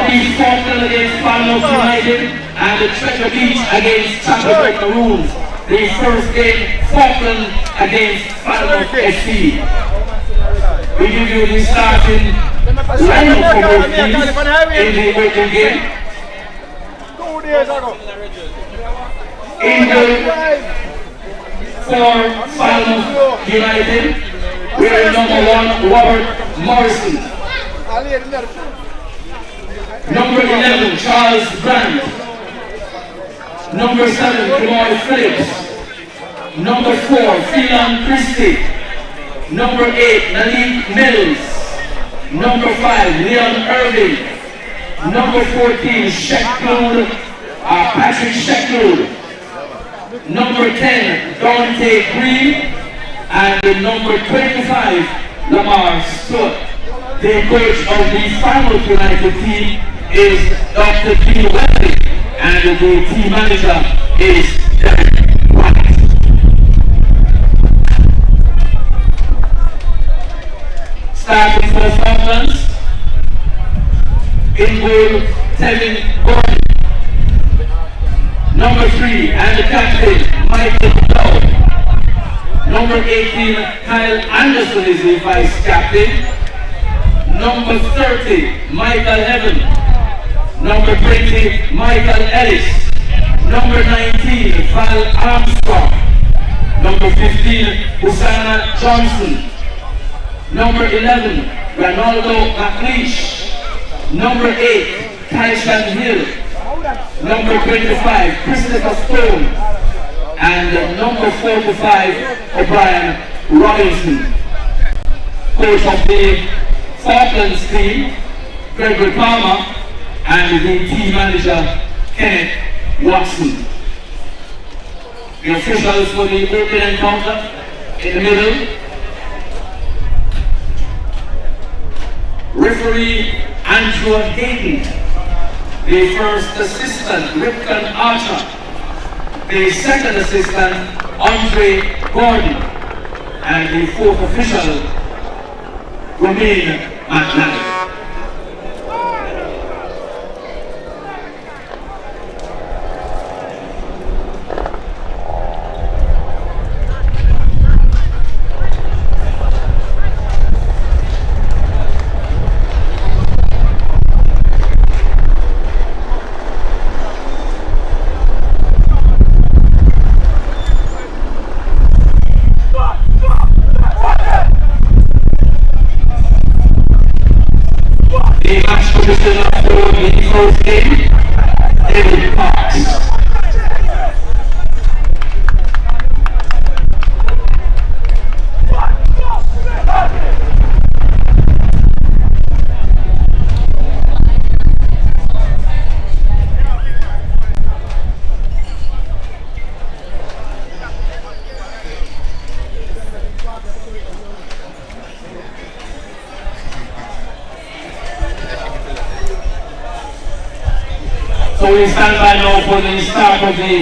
be Faulkland against Falmouth United and the Treasure Beach against Champion Maroons. The first game, Falkland against Falmouth FC. We give you the starting lineup for both teams in the opening game. In goal for Falmouth United, wearing number 1, Robert Morrison. Number 11, Charles Grant. Number 7, Kamal Phillips. Number 4, Phelan Christie. Number 8, Nalik Mills. Number 5, Leon Irving. Number 14, Patrick Shecklood. Number 10, Dante Green. And number 25, Lamar Stutt. The coach of the Falmouth United team is Dr. P. Wesley, and the team manager is Derek White. Starting for Falklands, in goal, Tevin Gordon. Number 3, and the captain, Michael Dow. Number 18, Kyle Anderson is the vice captain. Number 30, Michael Evan. Number 20, Michael Ellis. Number 19, Val Armstrong. Number 15, Hosanna Johnson. Number 11, Ronaldo McLeish. Number 8, Tyshan Hill. Number 25, Christopher Stone. And number 45, O'Brien Robinson. Coach of the Falklands team, Gregory Palmer, and the team manager, Kenneth Watson. The officials for the opening encounter in the middle. Referee Andrew Hayden. The first assistant, Ripken Archer. The second assistant, Andre Gordon. And the fourth official, Romain McNally. First game, David Parks. So we stand by now for the start of the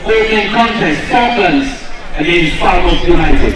opening contest, Falklands against Falmouth United.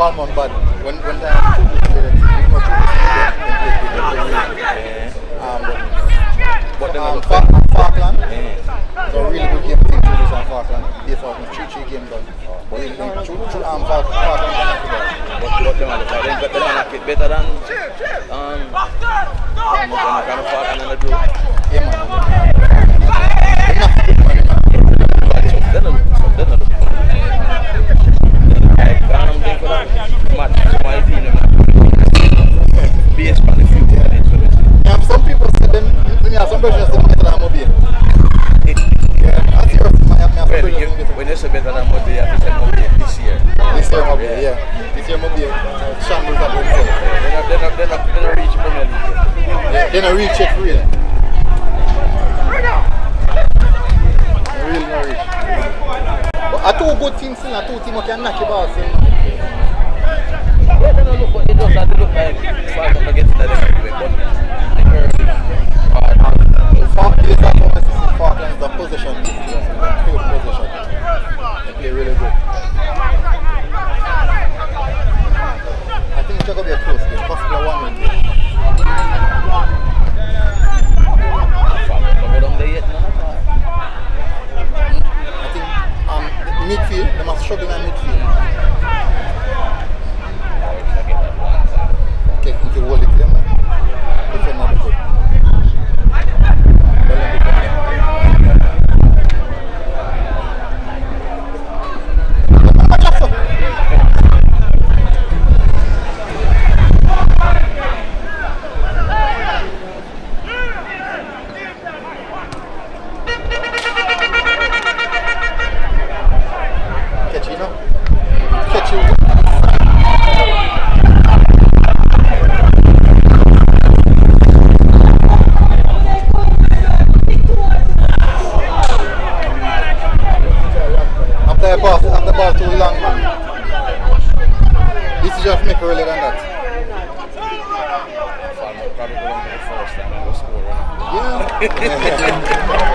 Falmouth, but when Faulkland, so really good game between Julius and Faulkland. They fought 3-3 game done. But them are not fit better than kind of Faulkland in the group. Yeah, man. Some people say them, some versions say better than Mobile. Yeah, I see when they say better than Mobile, you have to say Mobile this year. This year Mobile, yeah. This year Mobile, shambles up with themselves. They're not reach Premier League. Yeah, they're not reach it real. Really not reach. But I two good teams, two teams who can knock you out. Yeah, they don't look, but it does have to look like Falmouth against that anyway, but Faulkland is a position. Good position. They play really good. I think it's going to be a close game, possibly a 1-win game. I think midfield, they must struggle in midfield. Okay, you can hold it to them. Defend not good.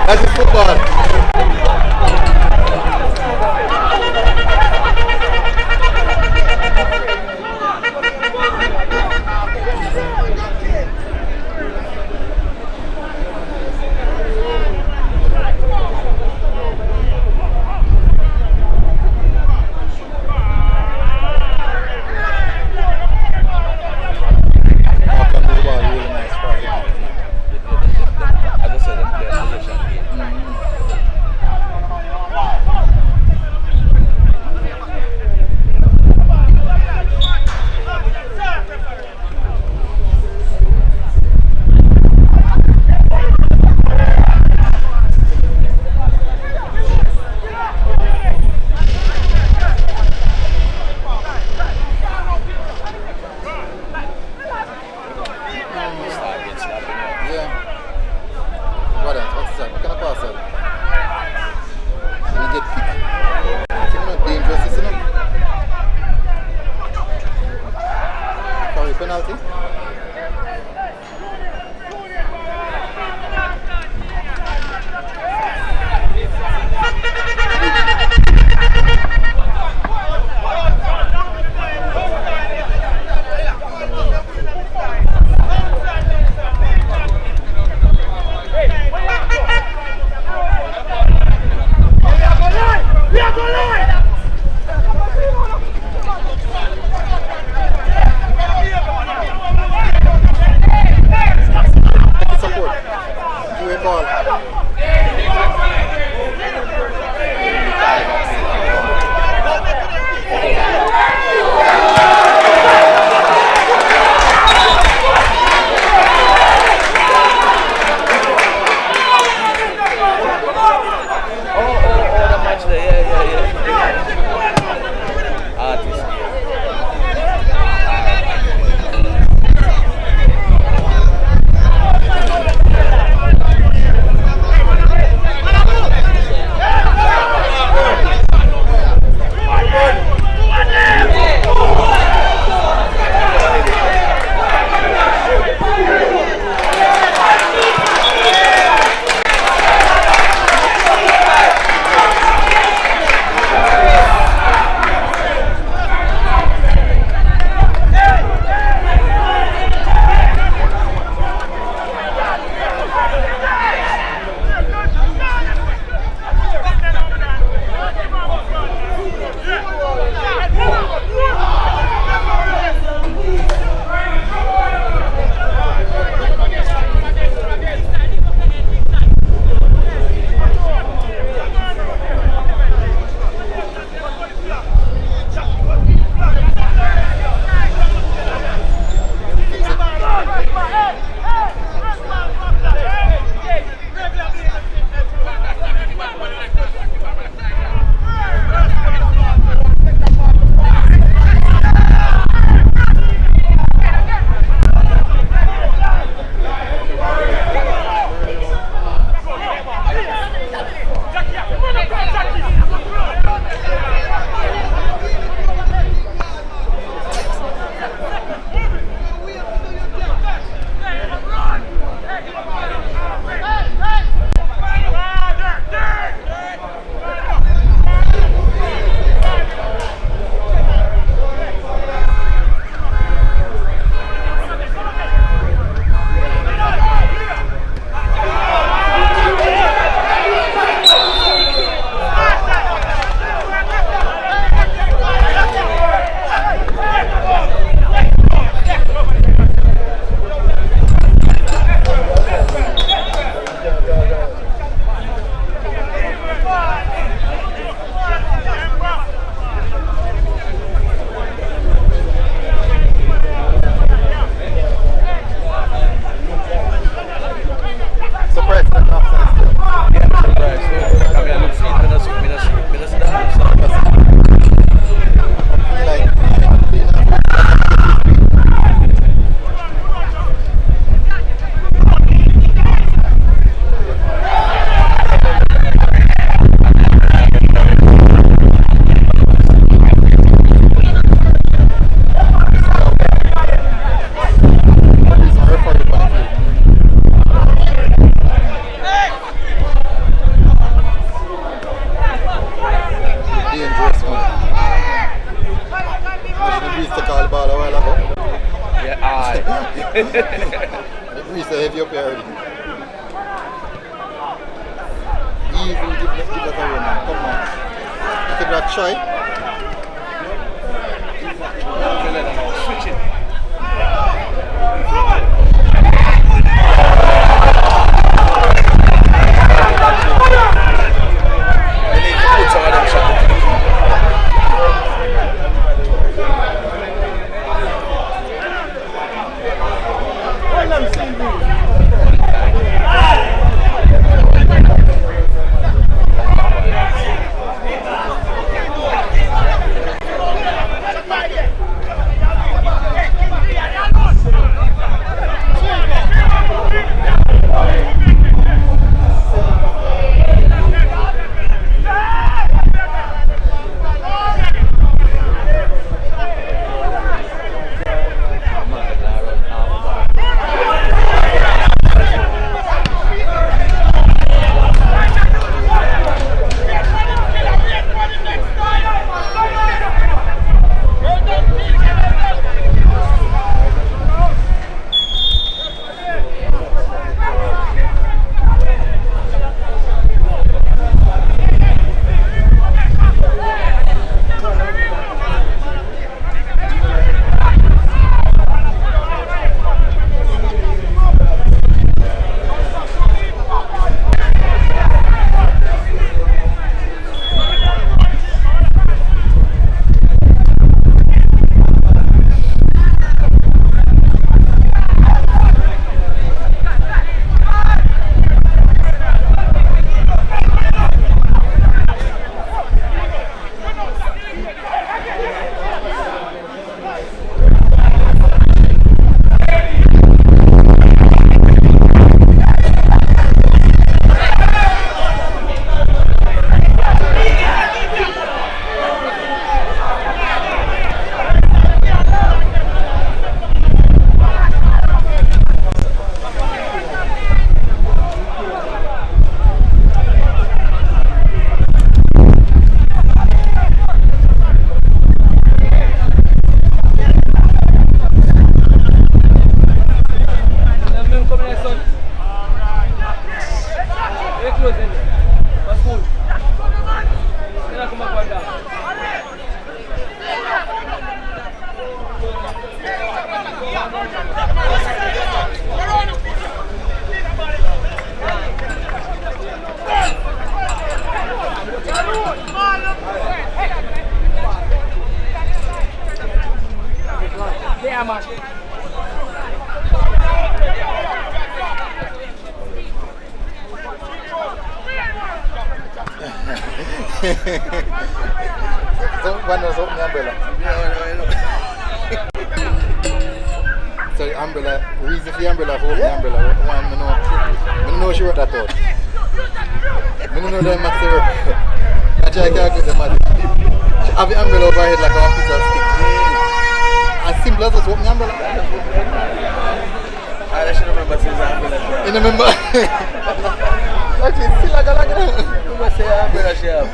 That's just football. party. The breeze are heavy up here already. Easily give that away, man. Come on. Take that try. Switch it. They need to put some of them shots. So one was open the umbrella. So the umbrella, reason for the umbrella, for open the umbrella, one I know she wrote that out. I don't know that matter. I try to calculate the matter. She have the umbrella over her head like a piece of stick. As simple as just open the umbrella. I should remember since the umbrella. You remember? Actually, still like a lang. Remember say umbrella shop.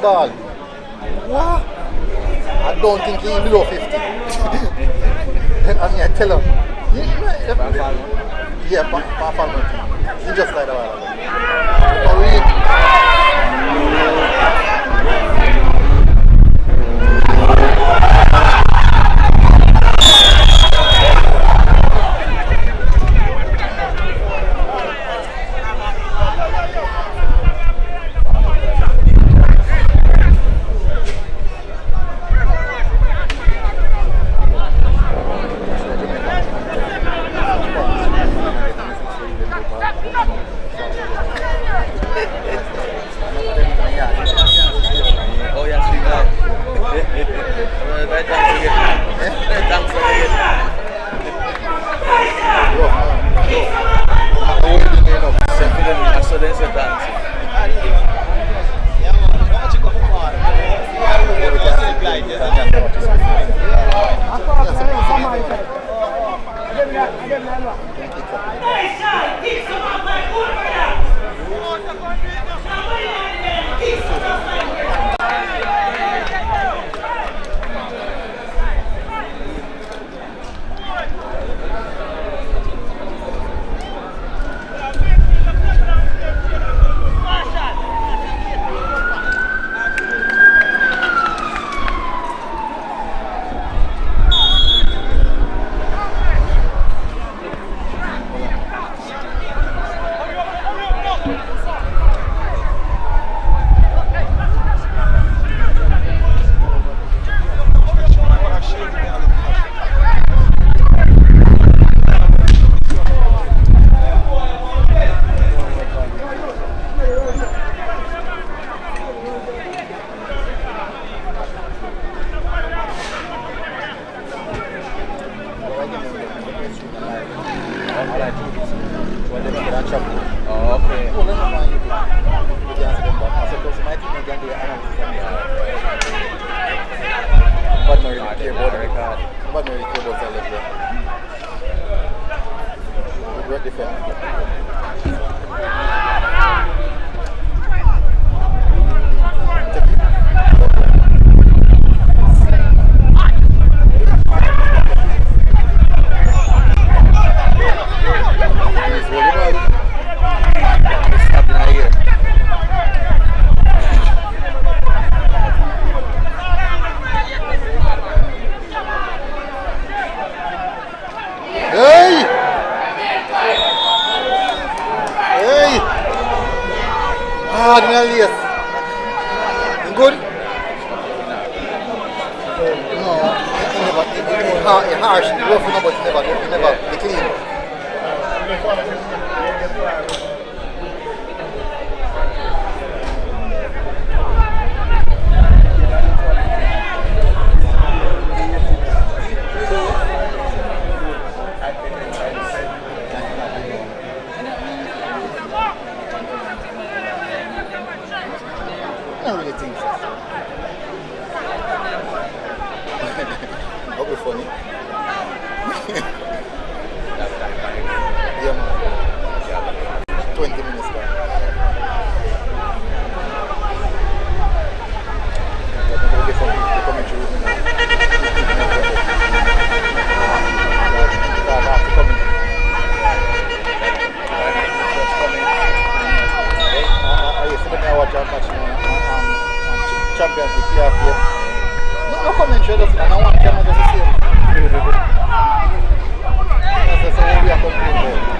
Ball. What? I don't think he's below 50. I mean, I tell him. Yeah, Falmouth. He just like that. For real. Good? No, it's harsh, rough, but never clean. don't really think so. That'll be funny. Yeah, man. 20 minutes back. That'll be funny. They're coming through with me now. After coming. I used to watch a match on Champions League playoff game. No commentary, and I want camera just the same. That's how we are complaining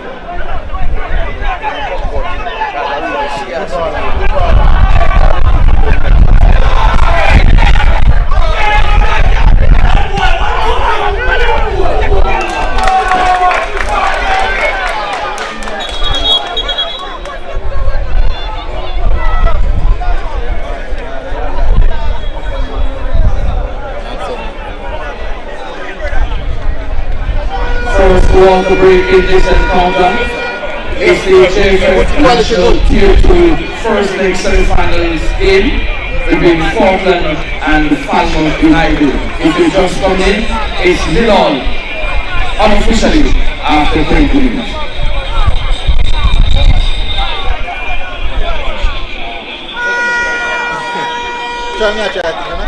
First one to break in this encounter is the JFF National Tier 2 first leg semi-finals game between Faulkland and Falmouth Utd. If you just come in, it's 0-0 unofficially after 20 minutes. Try me a chat, you know?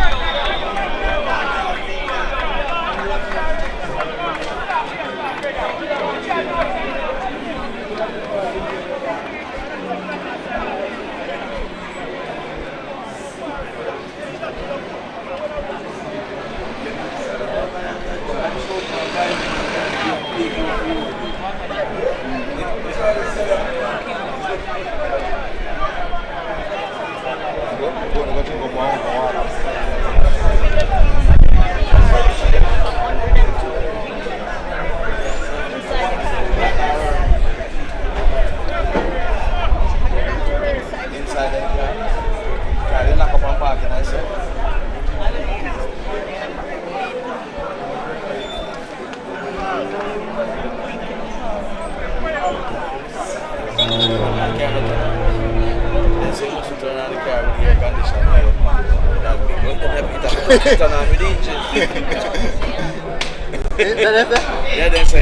Yeah, they say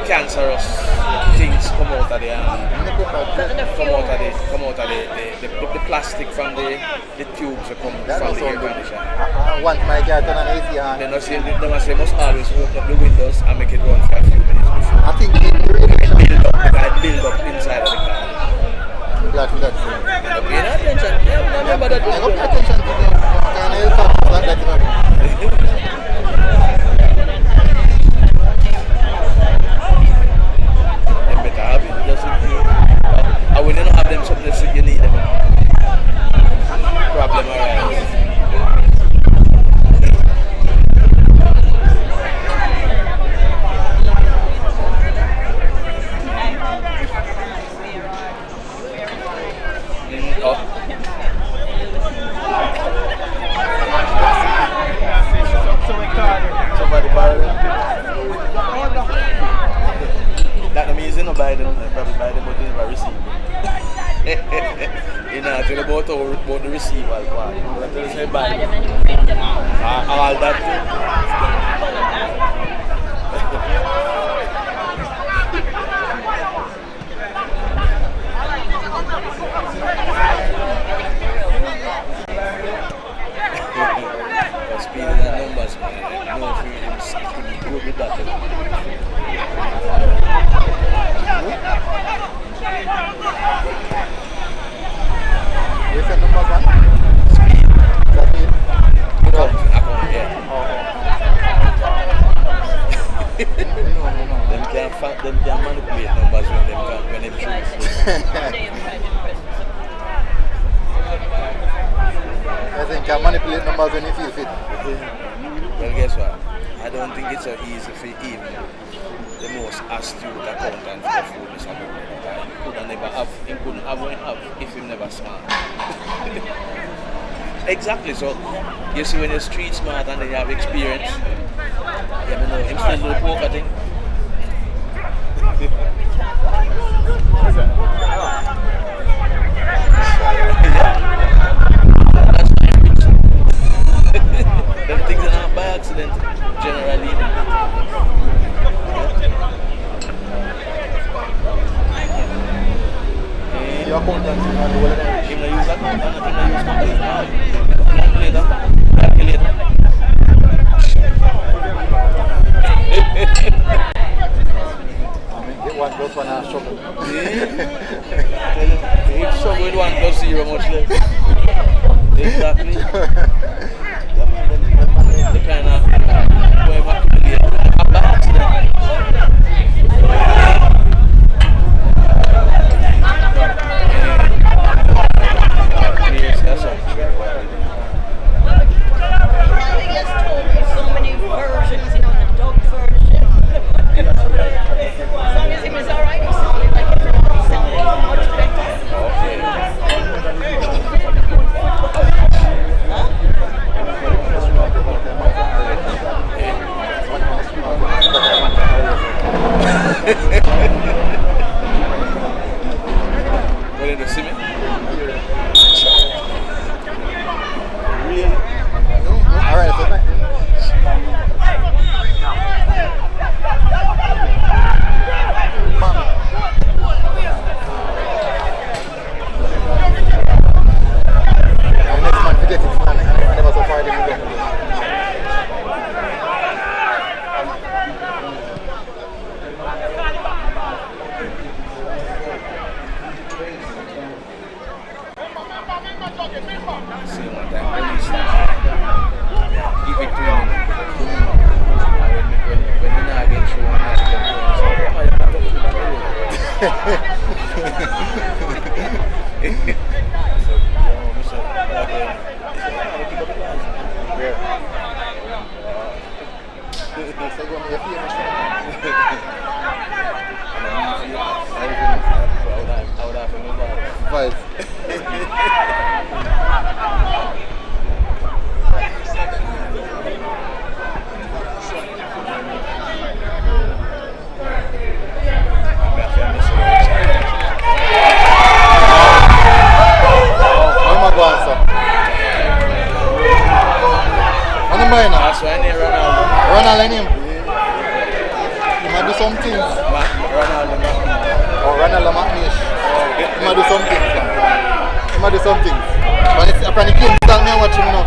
cancerous things come out of the plastic from the tubes that come from the air conditioner. Once my car turn on AC and They must always open up the windows and make it run for a few minutes before. I think it build up inside of the car. I'm glad for that. You're paying attention. Yeah, remember that. I don't pay attention to them. Can I talk like that? They better have it just with you. And when you don't have them something else you need them. Problem arises. Somebody borrow them. That means you don't buy them, probably buy them but you never receive them. You know, tell about the receival part. You tell us buy them and you bring them out. All that speed and numbers, man. No freedom, good with that. Where's the numbers, man? Speed. Is that it? Account, yeah. No. Them can manipulate numbers when them choose. I think can manipulate numbers when you feel fit. Well, guess what? I don't think it's so easy for even the most astute accountant for food is about it. He couldn't have what he have if he never smart. Exactly, so you see when you're street smart and then you have experience, you know, him still do the poker thing. Exactly. The kind of whoever play by accident. Yes, that's all. He has told me so many versions, you know, the dub version. As long as he was alright, he sounded like everyone. He sounded much better. Ready to see me? All right, so next man, forget it, man. I never so far didn't go. See what that police give it to me. And when I get through and I get Vibes. That's why I need Ronaldo. Ronaldo and him. He might do some things. Ronaldo. Or Ronaldo McNish. He might do some things. He might do some things. But it's apparently Kim tell me watch him, you know.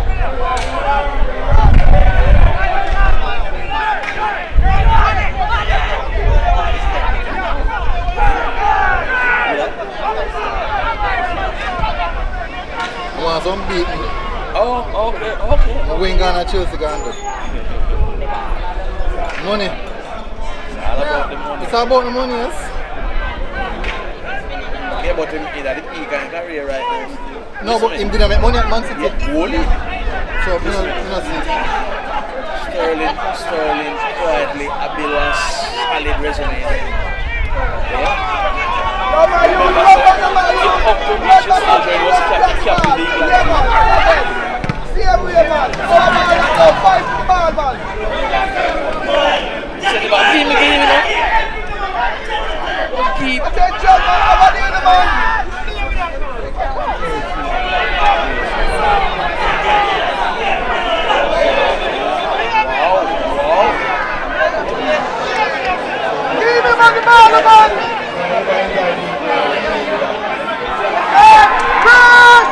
I want some beating. Oh, okay. We ain't gonna choose the gander. Money. It's all about the money. It's all about the money, yes? Yeah, but him in the peak and career right now. No, but him didn't make money at Man City. Yeah, only. So, you know, see. Sterling, quietly, a bill solid resume. Yeah. Up to reach the stage where he was captain the England. See everywhere, man. Go fight for the ball, man. Said about team again, you know. Keep. Attention, man. Over there, man. Wow. Give him on the ball, man. Hey, pass!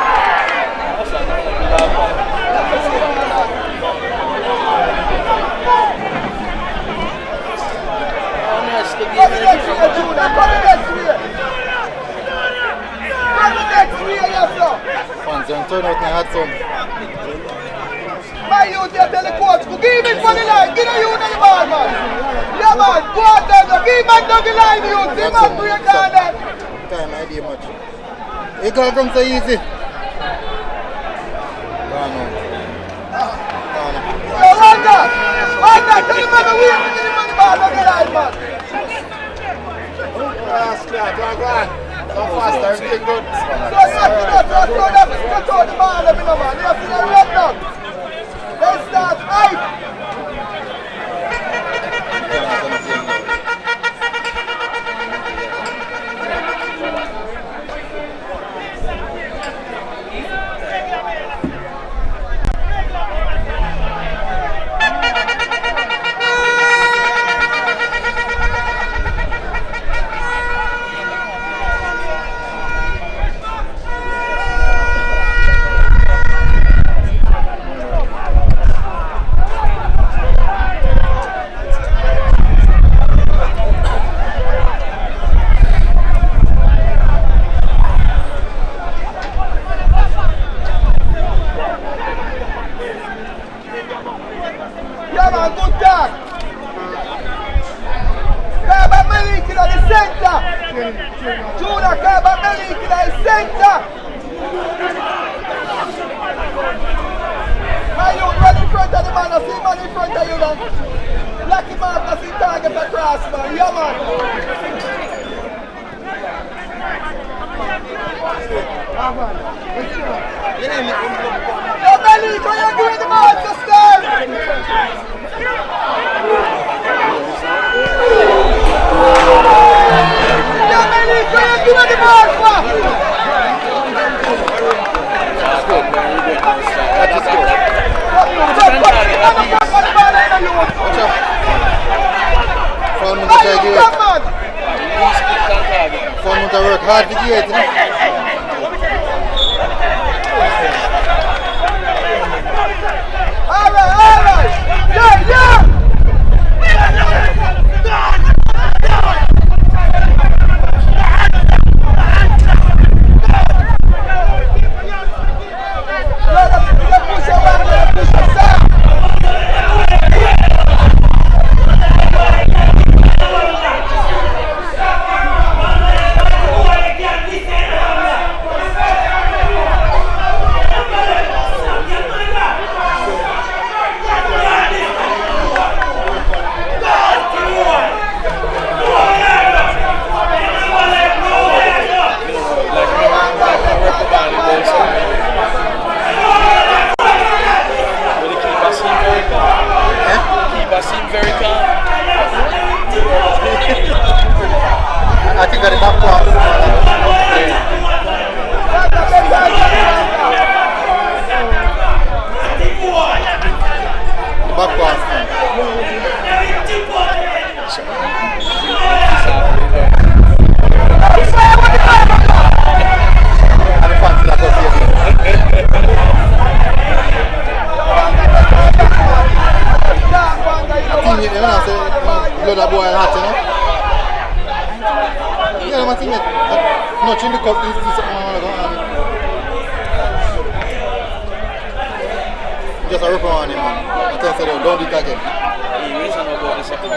Come the next way, Judah. Come the next way. Come the next way, yes, sir. Fans don't turn out my hot son. My youth here tell the coach, go give it for the line. Give the youth the ball, man. Yeah, man. Go out there. Give man down the line, youth. See man break down that. Time idea much. It can't come so easy. Yo, Wanda. Tell him man to wait to give him the ball down the line, man. So faster, really good. So throw the ball, let me know, man. You see the red now. Let's start high. man, see man in front of you now. Lucky man, that's the target across, man. Yeah, man. Yo, Belly, can you give me the man to stand? Yo, Belly, can you give me the man, man? Falmouth work hard to get it. All right. Yeah. I think that is not possible. Back pass. Blood boy hot, you know? Yeah, I think that much in the cup is just a rip on him, man. I tell you, don't do it again. He is on about the second one.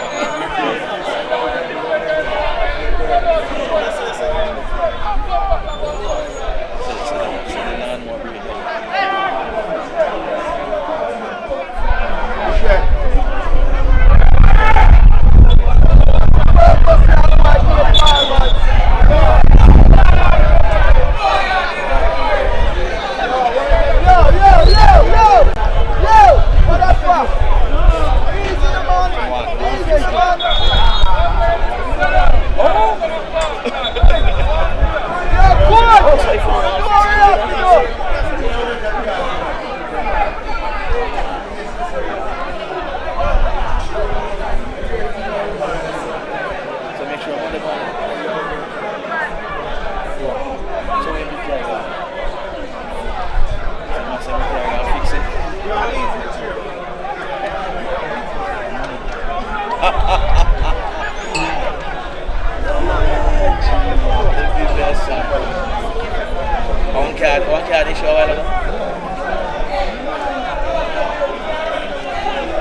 One card issue a while ago.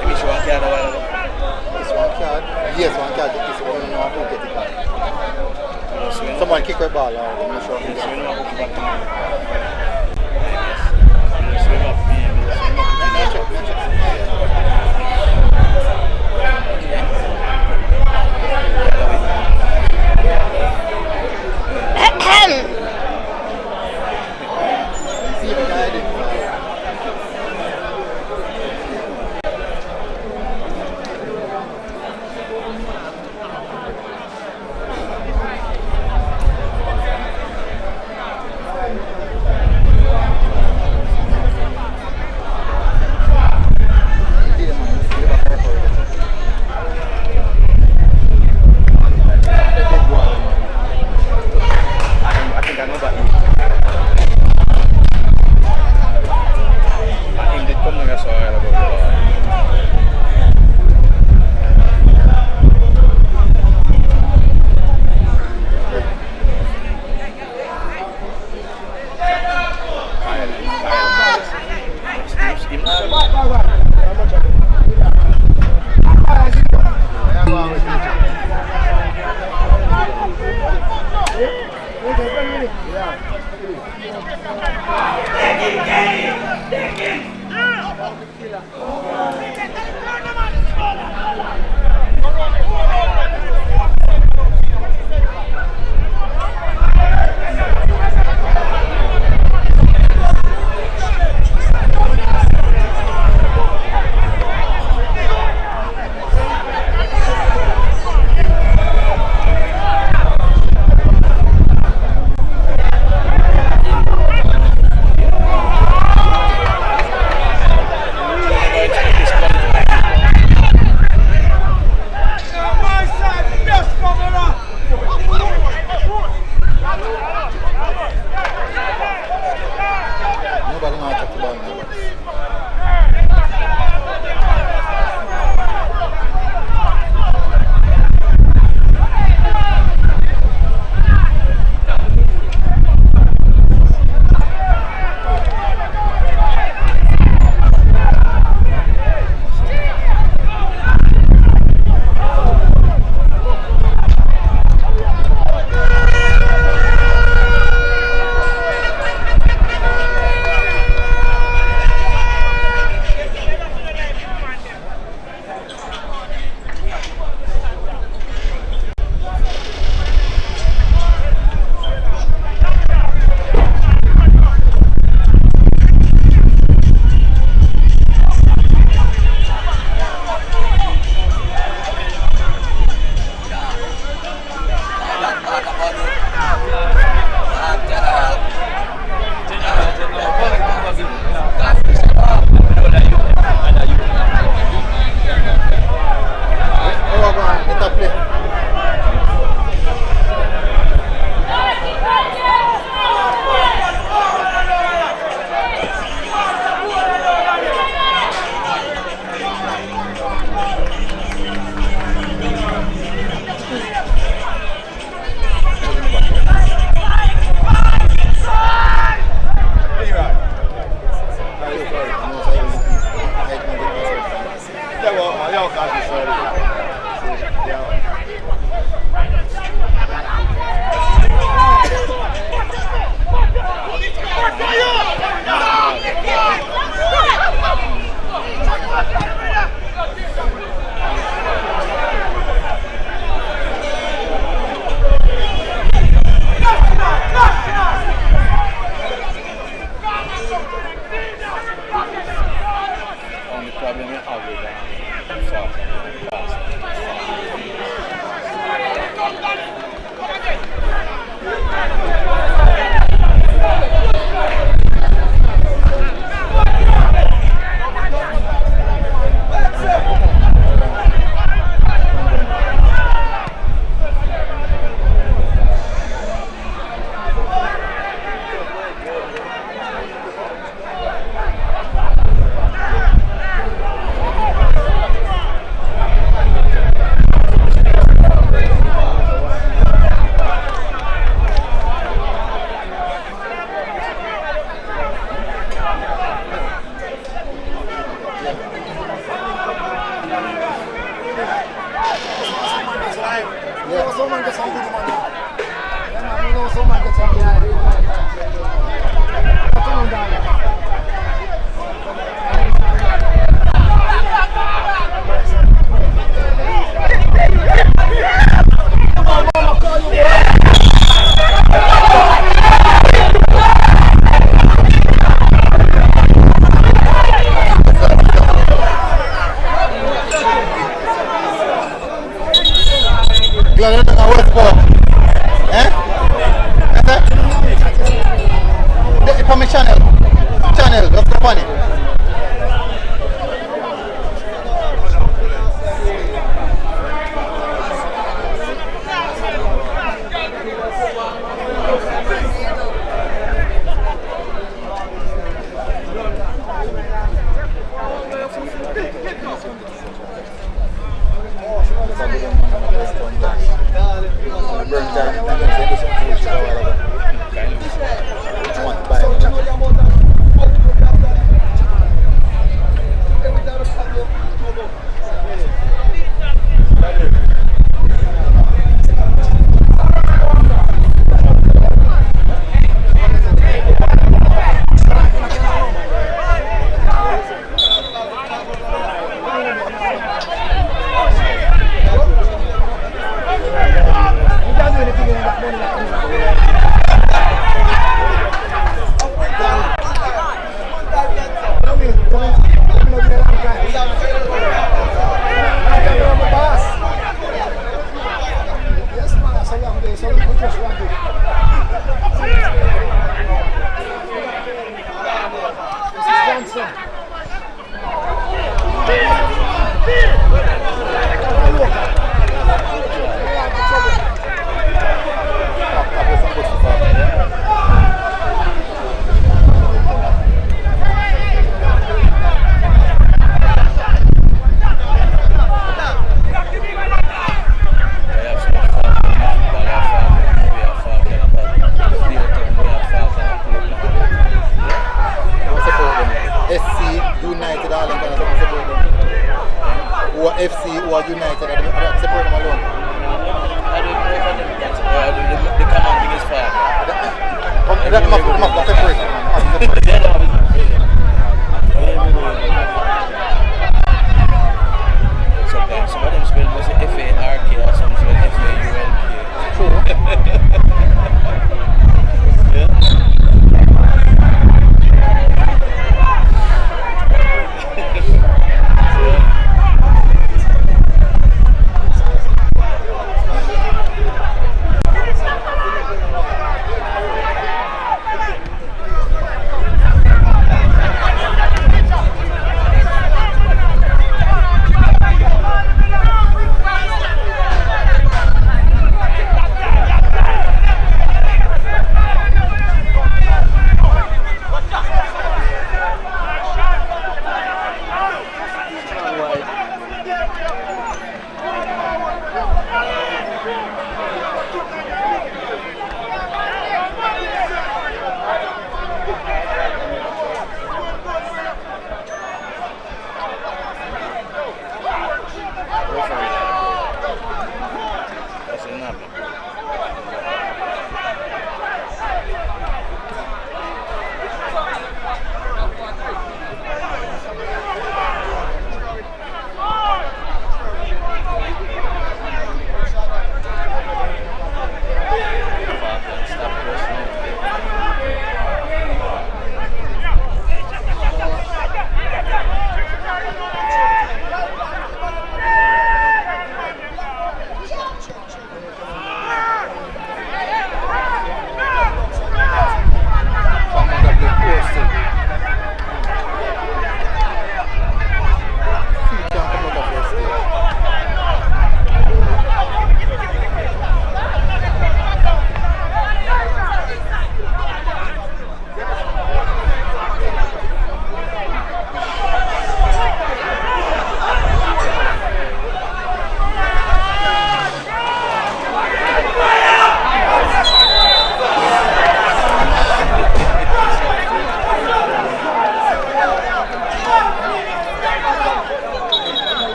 Let me show one card a while ago. This one card? Yes, one card. This one, no, who get it back? Someone kick her ball, I'm not sure. FC who are united and separate them alone. I don't know if the common thing is fire. That must separate them. Sometimes some of them spell was FARK or some spell FAULK. True.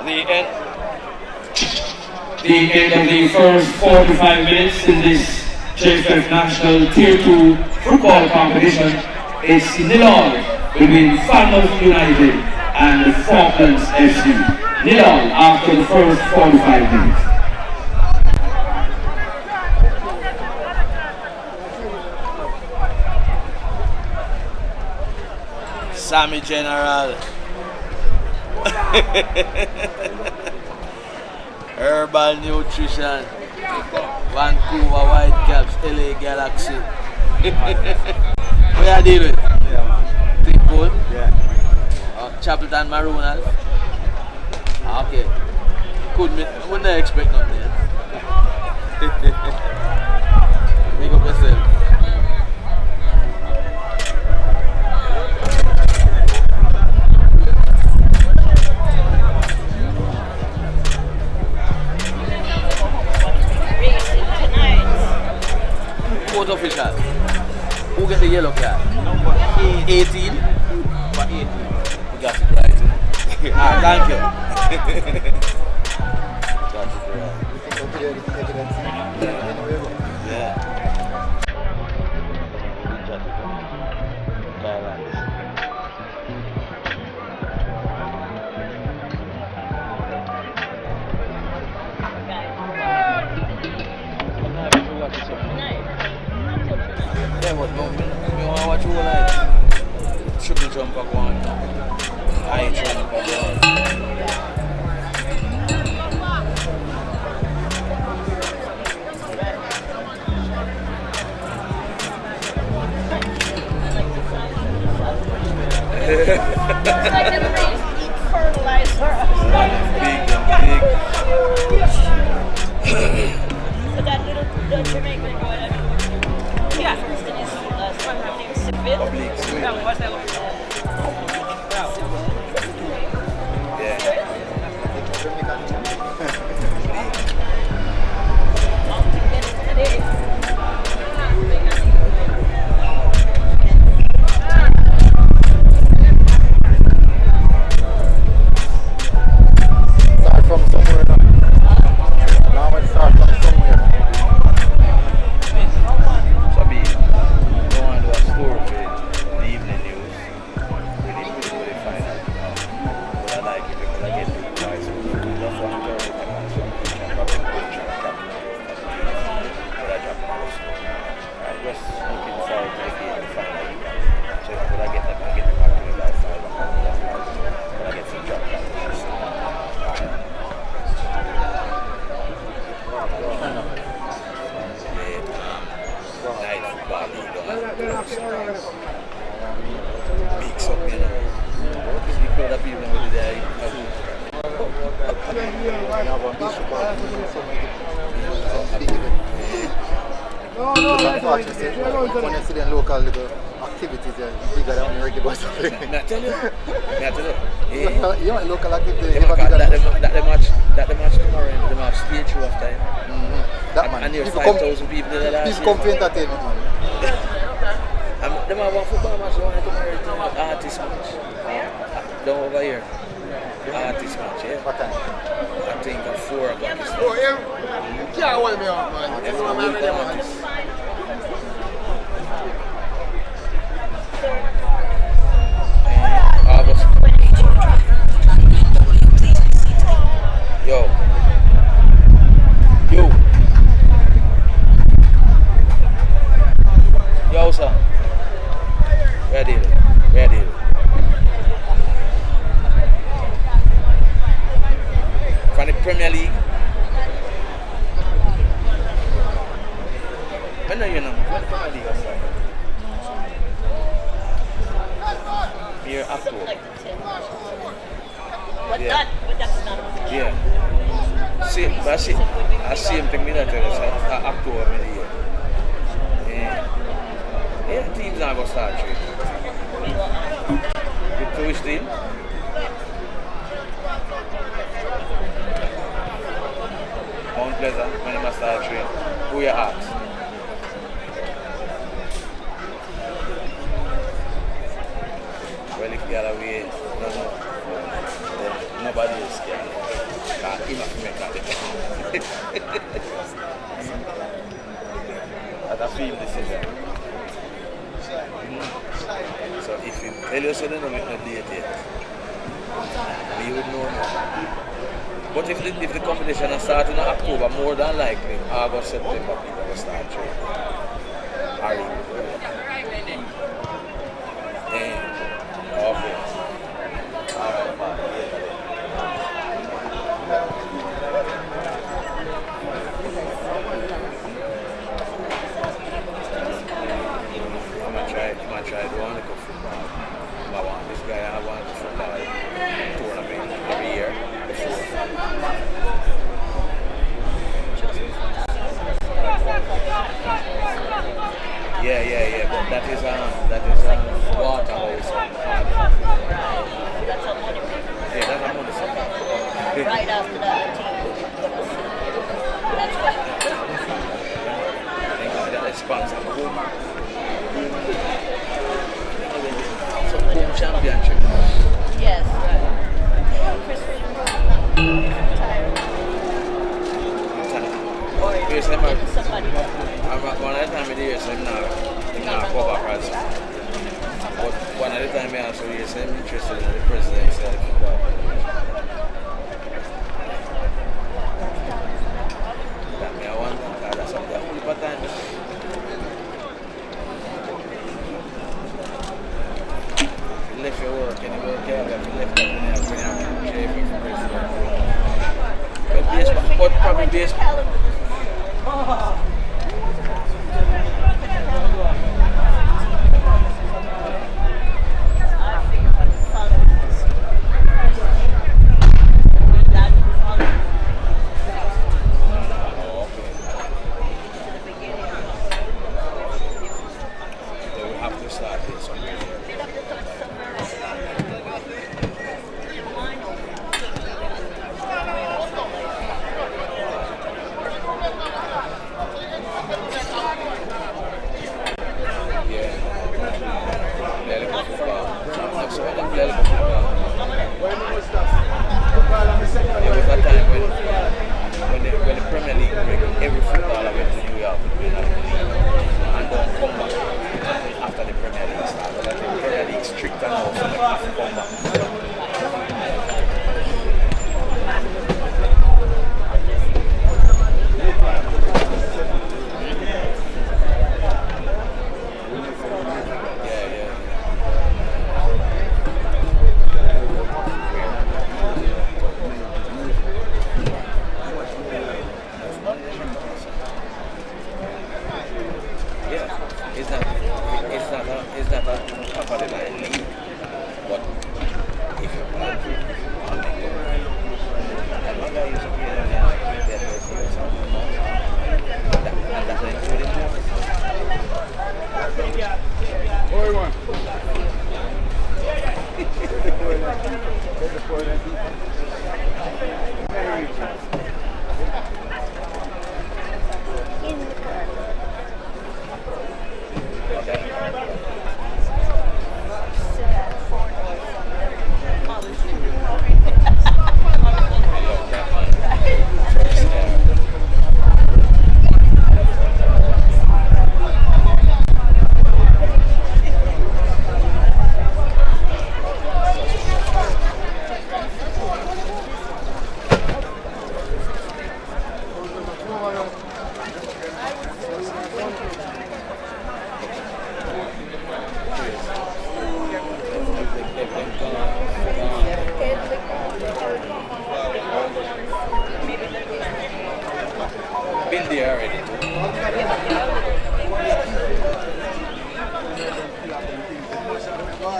The end of the first 45 minutes in this JFF National Tier 2 football competition is 0-0 between Falmouth United and Faulkland FC. 0-0 after the first 45 minutes. Sammy General. Herbal Nutrition. Vancouver Whitecaps, LA Galaxy. What you deal with? Yeah, man. Think cool? Yeah. Chapelton Marooners. Okay. Wouldn't expect nothing else. Big up yourself. Court official. Who get the yellow card? Number 18. Number 18. We got it right. Thank you. Got it right. Yeah. Yeah, but no, me want to watch all night. Triple jumper one, high jumper one. It's like the race eat fertilizer. Big. But that little Jamaican boy, yeah, and his son named Sivit. What's that one? Start from somewhere now. Now it start from somewhere. Sabi, don't want to do a story for the evening news. We need to do the final. But I like it because I get to twice. Just one turn with the man, so I'm dropping coach and but I drop most. I'm just looking forward to the final. So when I get back to the last side. But I get some drop practice. Night football league. Mix up, you know. You could have even with the day. When you see the local little activities, they're bigger than the Reggae Boyz. May I tell you? Yeah, local activities. That the match tomorrow, they have stage show after time. That man. And there's 5,000 people there. Please come for entertainment, man. They have one football match tomorrow, artist match. Down over here. Artist match, yeah. What time? I think at 4 o'clock. Oh, yeah. You can't hold me up, man. That's what we're doing. August. Yo. Yo, sir. Ready. From the Premier League. When are you now? When Premier League is here October. Like 10. But Yeah. that's not official. Yeah. Same thing me that tell you, October in the year. Yeah, teams not gonna start trade. To which team? Mount Pleasant, when they must start trade. Who you ask? Well, if you other way, no. Nobody is scared. Even if make that. That's a field decision. So if you tell you so they don't make no date yet, we would know now. But if the competition is starting in October, more than likely, August, September, people will start training. Okay. Alright, man. I'm gonna try to want to go football. I want this guy, I want the football tournament every year. Yeah, but that is waterhouse. That's a money maker. Yeah, that's a money maker. Right after that, that's what. They sponsor home championship. Yes, right. Chris Yes, somebody. one of the time I do yes, I'm not cover cards. But one of the time I also yes, I'm interested in the presidency of the football. That me I want that's something I only part time. If you left your work and you work out, if you left that when you're chafing for president. But probably based. When the Premier League break, every footballer went to New York to play that league and don't come back after the Premier League starts. But the Premier League is stricter now, so they have to come back. It's not a top of the line league, but if you play, another guy used to play on the and that's including What do you want? been there already.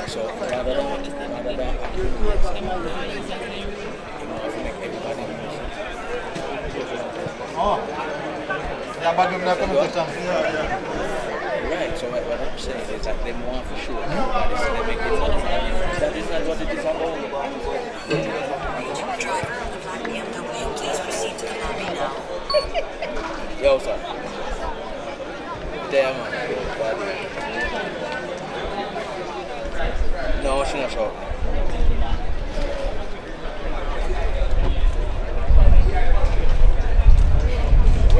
So rather than right, so what I'm saying is that they want for sure. That is not what it is about. Please proceed to the lobby now. Yo, sir. Damn, man. No, she's not short.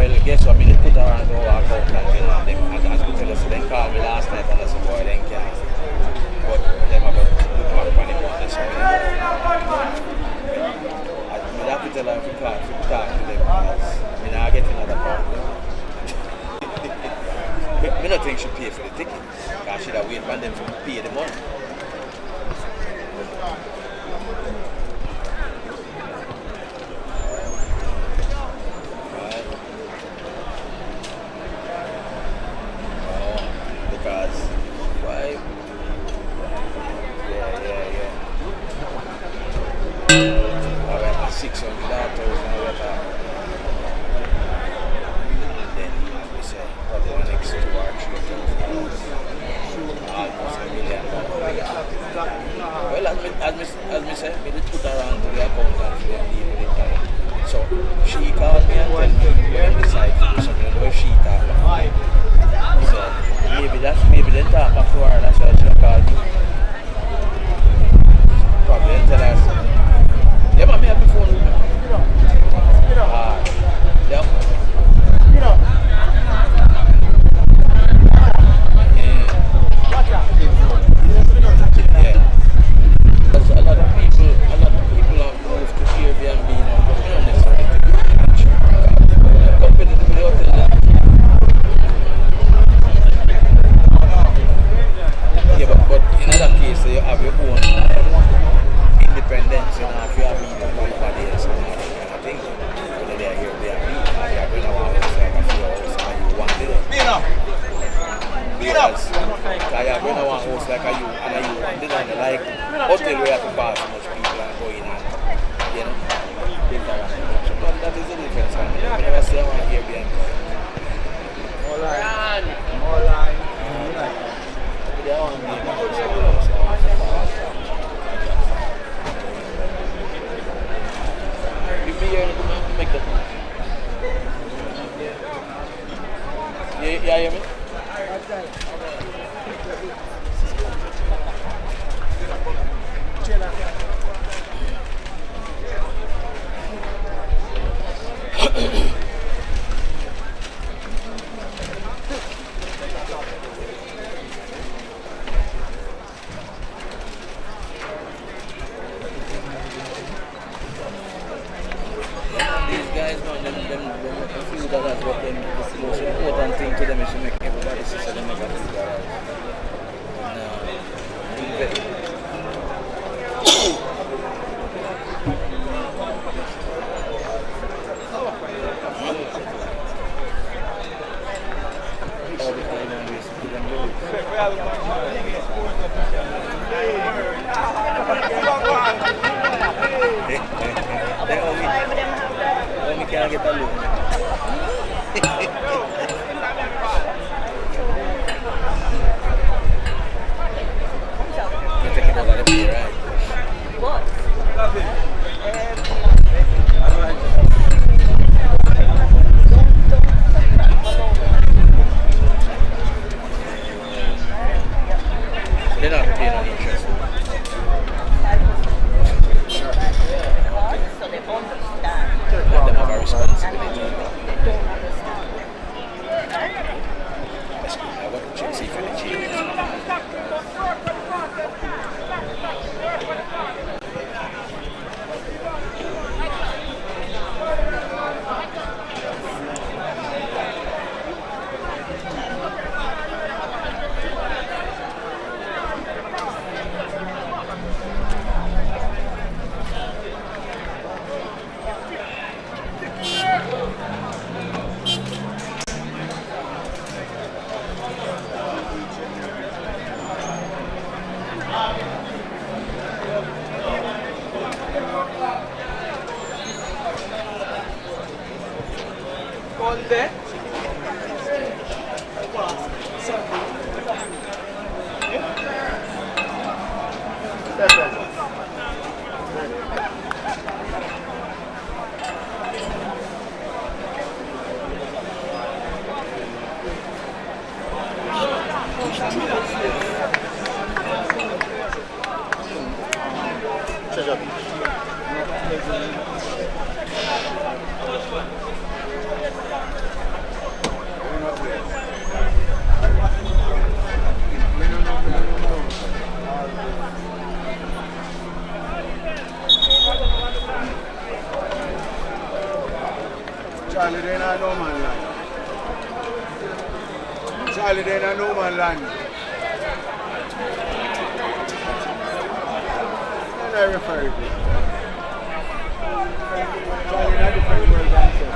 Well, guess what? I mean, they put her on the account and as we tell us, they called me last night and I said, boy, they can't. But them about to look back on him on this one. I have to tell her if you talk to them because I mean, I get another part. I don't think she pay for the ticket. Because she should have waited for them to pay the money. Because why? Yeah. I went for 600 then we say probably the next 2 or 3 almost $1 million. Well, as me say, we did put her on to the account and for them deal with it. So she called me and told me when we decide to do something, if she talked about it. So maybe they talk back to her, that's why she called you. Probably tell her something. Yeah, but me have the phone with me. Yeah. Because a lot of people have moved to Airbnb now, but we don't necessarily take it. Compared to the hotel. Yeah, but in other cases, you have your own independence, you know, if you have meet up with somebody else and that kind of thing. Whether they are here, they are meeting, or they are going around like a few hours and you want it. Because I have going around house like you and you want it, and like hotel where you have to pass so much people and go in and, you know, but that is the difference. I never say I want Airbnb. Hold on. Give me your make that. Yeah, hear me? That's what them, the most important thing to them is to make everybody see so they make a figure out. Can't get that look. You're taking all that up here, right? What? They're not paying any interest. So they understand. Let them have a responsibility. They don't understand. I want to check see if any changes. Charlie, they not no man land. Charlie, they not no man land. And I refer to it. Charlie, not different world than so.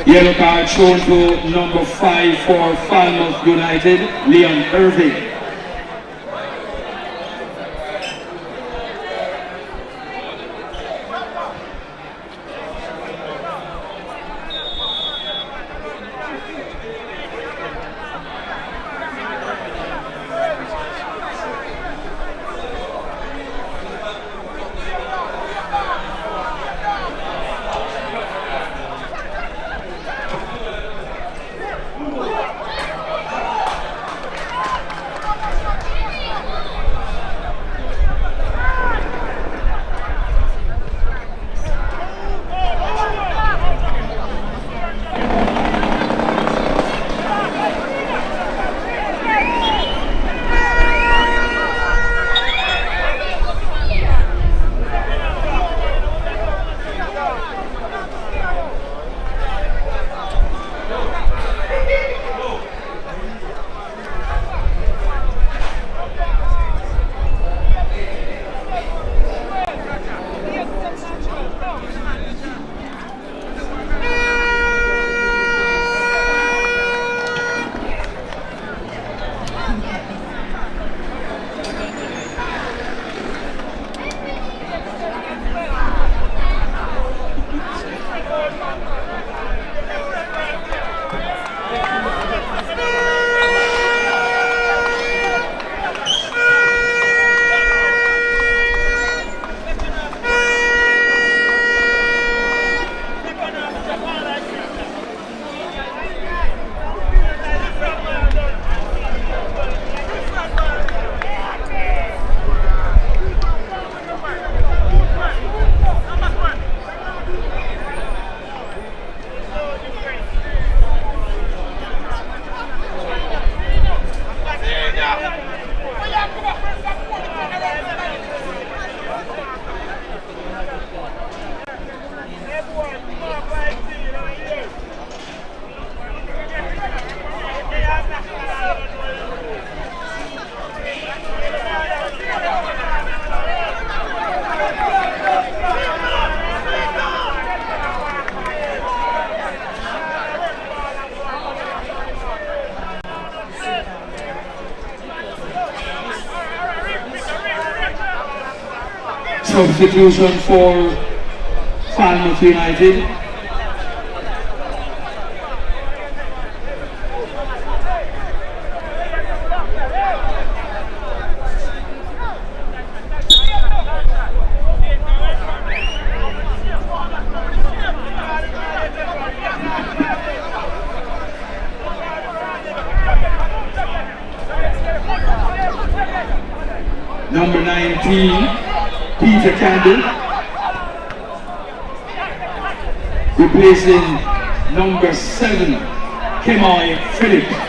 Yellow card shown to number 5 for Falmouth United, Leon Irving. Substitution for Falmouth United. Number 19. Peter Candle, replacing number 7, Kemoy Philip.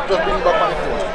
Just bring back on the phone.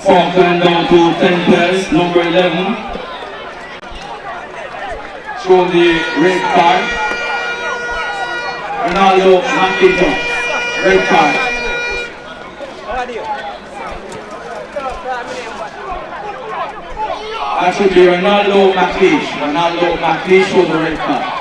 Faulkland down to 10 pairs, number 11. Show the red card. Ronaldo McIntosh, red card. That should be Ronaldo McLeish. Ronaldo McLeish shows the red card.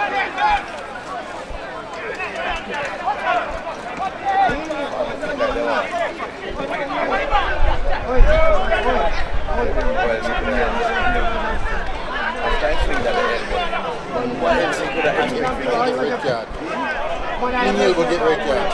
Will get red card.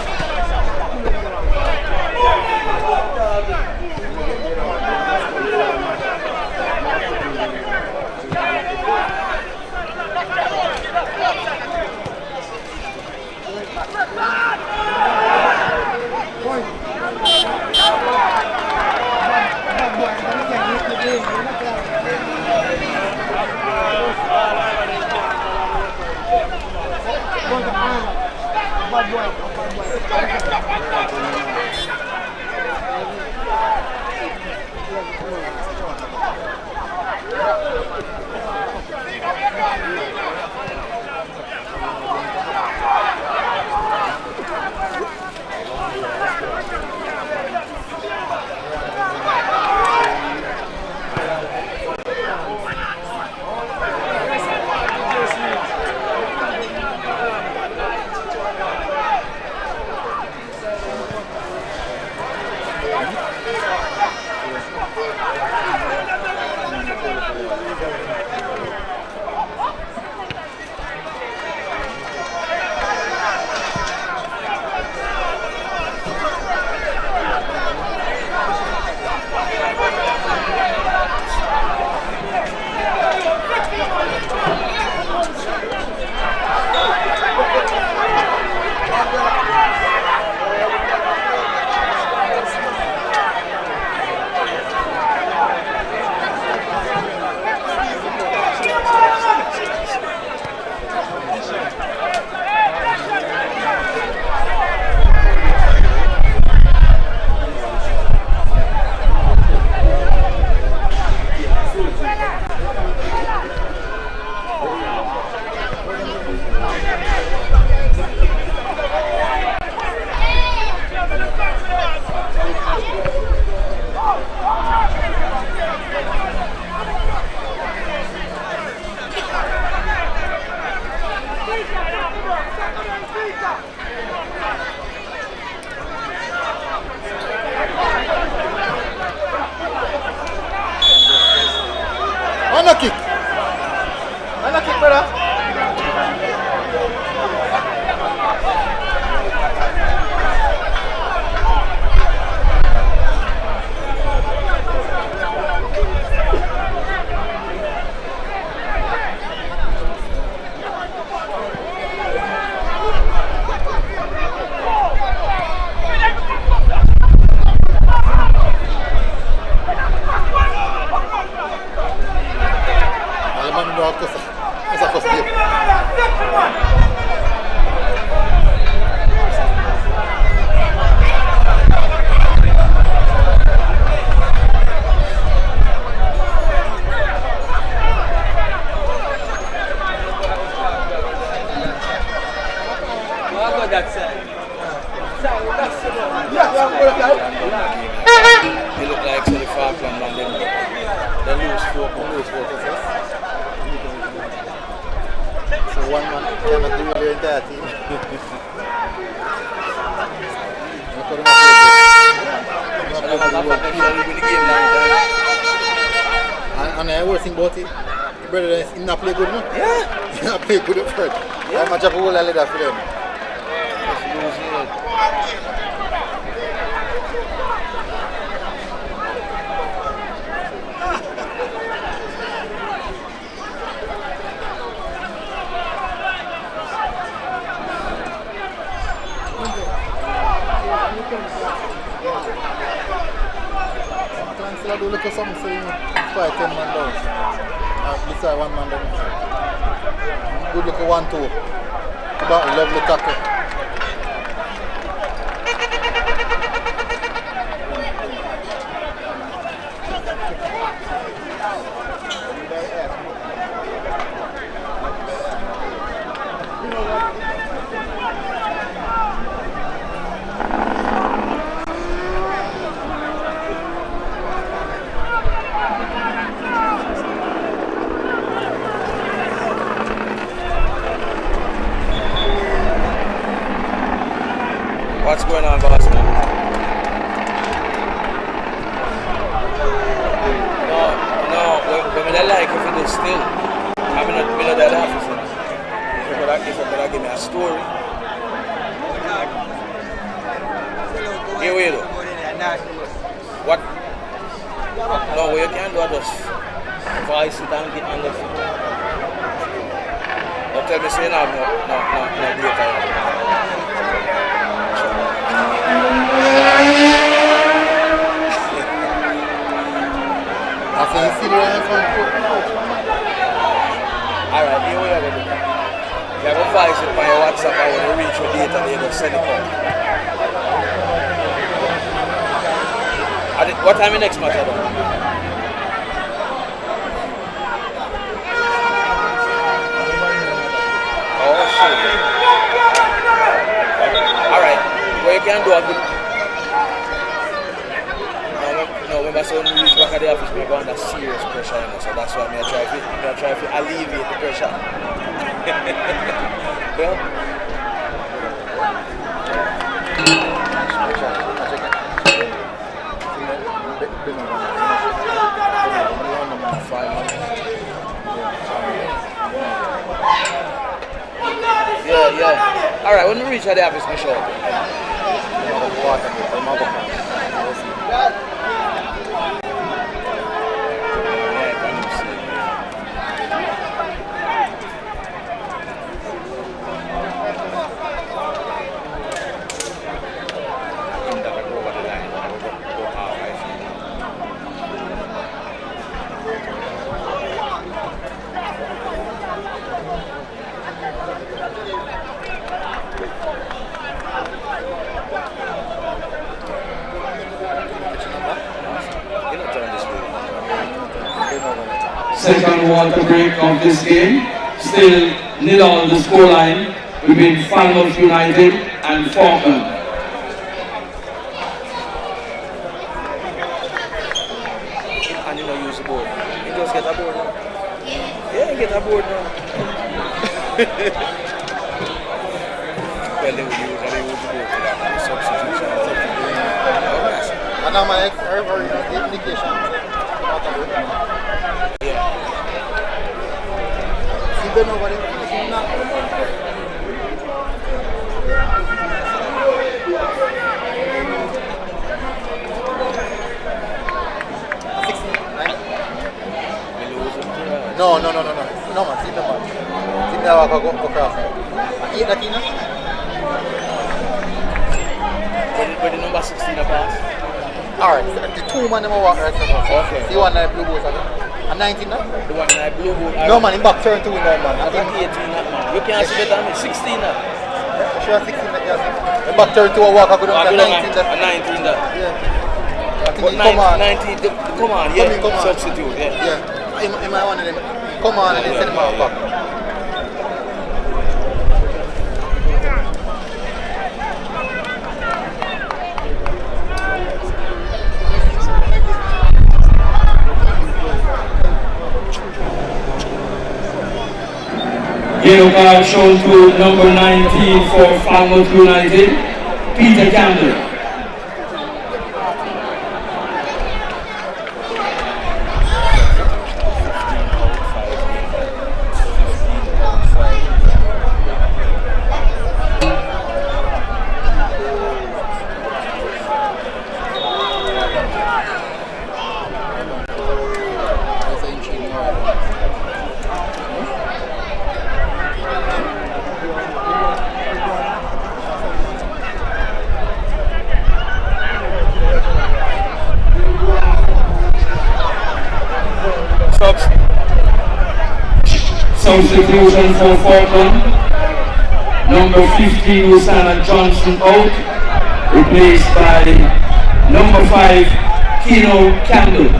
They look like the Falkland and then they lose four possessions. So one man cannot do the entire team. And I was thinking about it, brother, he not play good, no? Yeah. He not play good at first. Yeah. I'm a job all I let that for them. I do look at something saying 5-10 man down. This side 1 man down. Good look at 1-2. About lovely tackle. What's going on, boss man? No, but I like if it is still. I'm not that officer. If I could give me a story. Here we go. What? No, what you can do is just voice it and get on the phone. Don't tell me say no data. Alright, here we are going to do. You have a voice it by your WhatsApp and when you reach your data, you just send it out. What time is next match? Oh shit. Alright, what you can do a good. No, remember so when we reach back at the office, we go under serious pressure, you know, so that's why I try to alleviate the pressure. Well, yeah. Alright, when we reach at the office, we show up. Second water break of this game. Still nil on the scoreline between Falmouth United and Faulkland. And you don't use the board. You just get a board now. Yeah, get a board now. Well, they would usually use the board for that substitution. And now my indication. See, nobody. No, man, see the man. See the walk go across. Eat that in. But the number 16 pass. Alright, the two man them walk right now. Okay. See one blue boots and 19 now? The one in blue boot. No man, in back turn two in that man. I think 18 that man. You can't see better than me. 16 that. Sure 16 that, yeah. In back turn two a walk, I go down to 19 that. 19 that. Yeah. I think But he come on. 19, come on, yeah. Come on. Substitute, yeah. Yeah. He might want them. Come on and then send him out back. Yellow card shown to number 19 for Falmouth United, Peter Campbell. Substitution for Faulkland. Number 15, Usana Johnson out, replaced by number 5, Keno Campbell.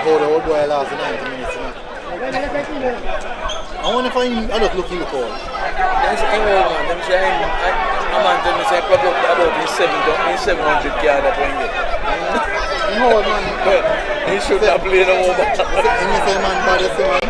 Hold the old boy last 90 minutes. You know? I wonder if I look looking for him. That's an old man. Them say I'm on them say probably about in 700 yard that one get. No man. But he should have played no more. He say man bad as man.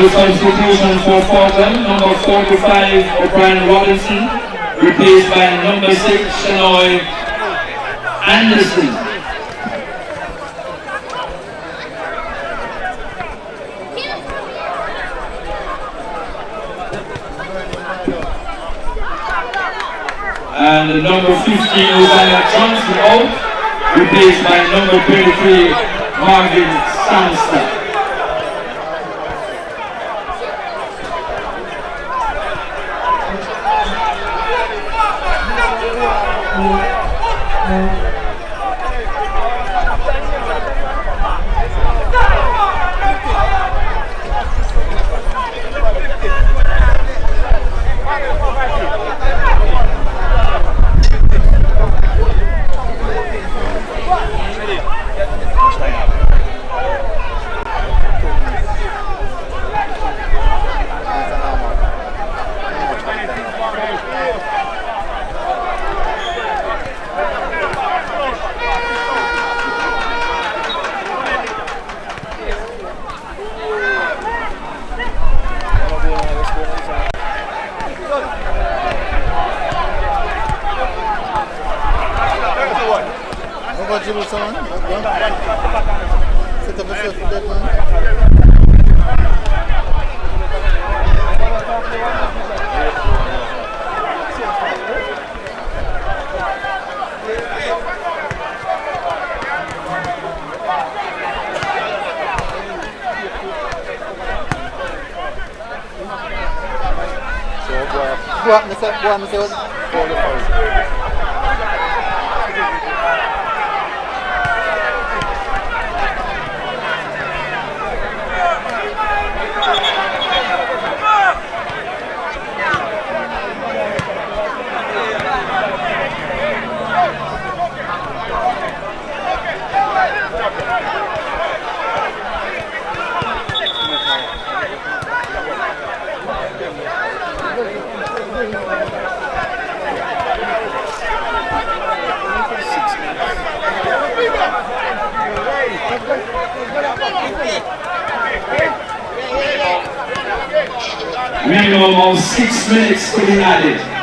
The substitution for Faulkland, number 45, O'Brien Robinson, replaced by number 6, Shanoy Anderson. And the number 15, Uzziah Johnson out, replaced by number 33, Marvin Samster. minimum of 6 minutes to be added.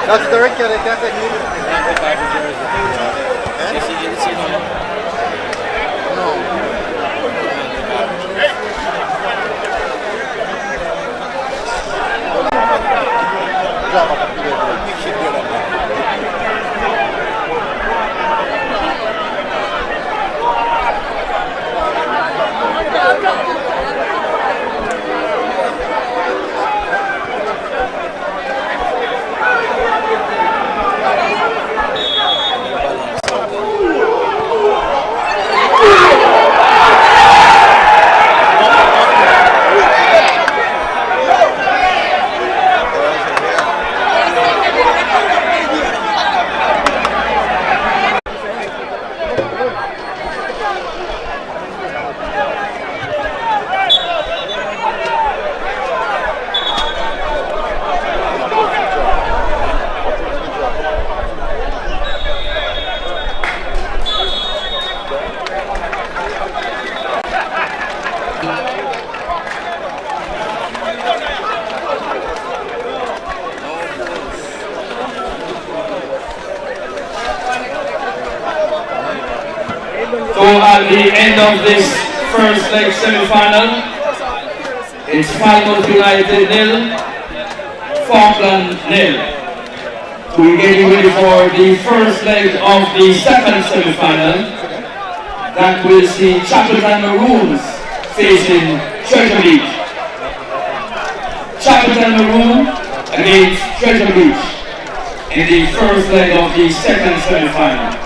That's the record, I can't take it. So at the end of this first leg semi-final, it's Falmouth United 0, Faulkland 0. So we're getting ready for the first leg of the second semi-final that will see Chappleton Maroons facing Treasure Beach. Chappleton Maroon against Treasure Beach in the first leg of the second semi-final.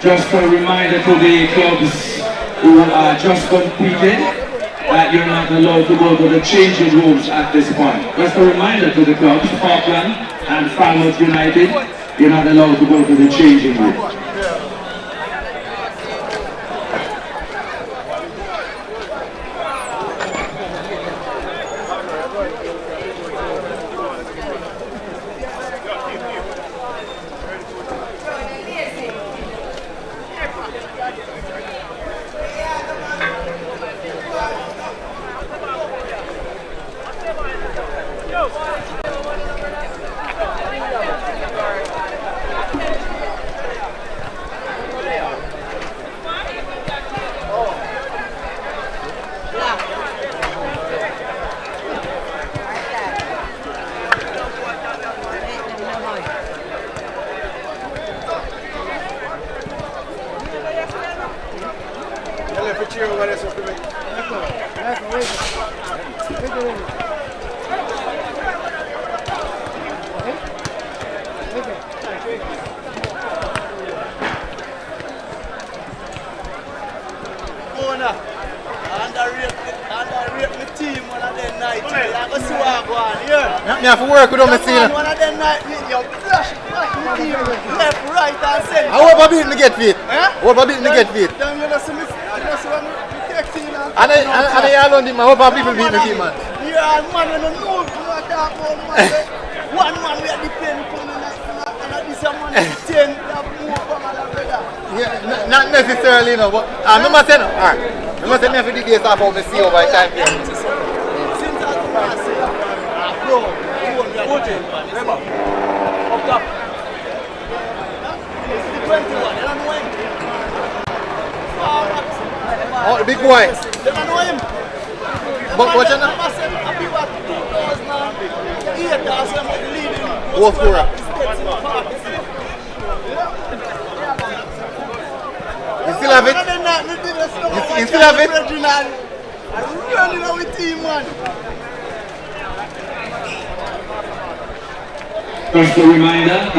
Just a reminder to the clubs who are just competing that you're not allowed to go to the changing rooms at this point. Just a reminder to the clubs, Faulkland and Falmouth Utd, you're not allowed to go to the changing room. I have to work with them, I see. One of them night, you flash left, right, and center. I hope I beat me get fit. Eh? Hope I beat me get fit. Then you just see me texting and And I alone him, I hope people beat me, man. you are man when you know you talk about man. One man we are depending on and this man is 10 that move from other brother. Yeah, not necessarily, you know, but I remember saying, alright. Remember saying me for the days about me see over time here. Since I pass it, bro, Remember, up top. it's the 21, you don't know him. Oh, the big boy. You don't know him. But what's your name? I said, I be what 2008, I said, I'm leading. Goal scorer. You still have it? You still have it? I'm running out with team, man. Just a reminder.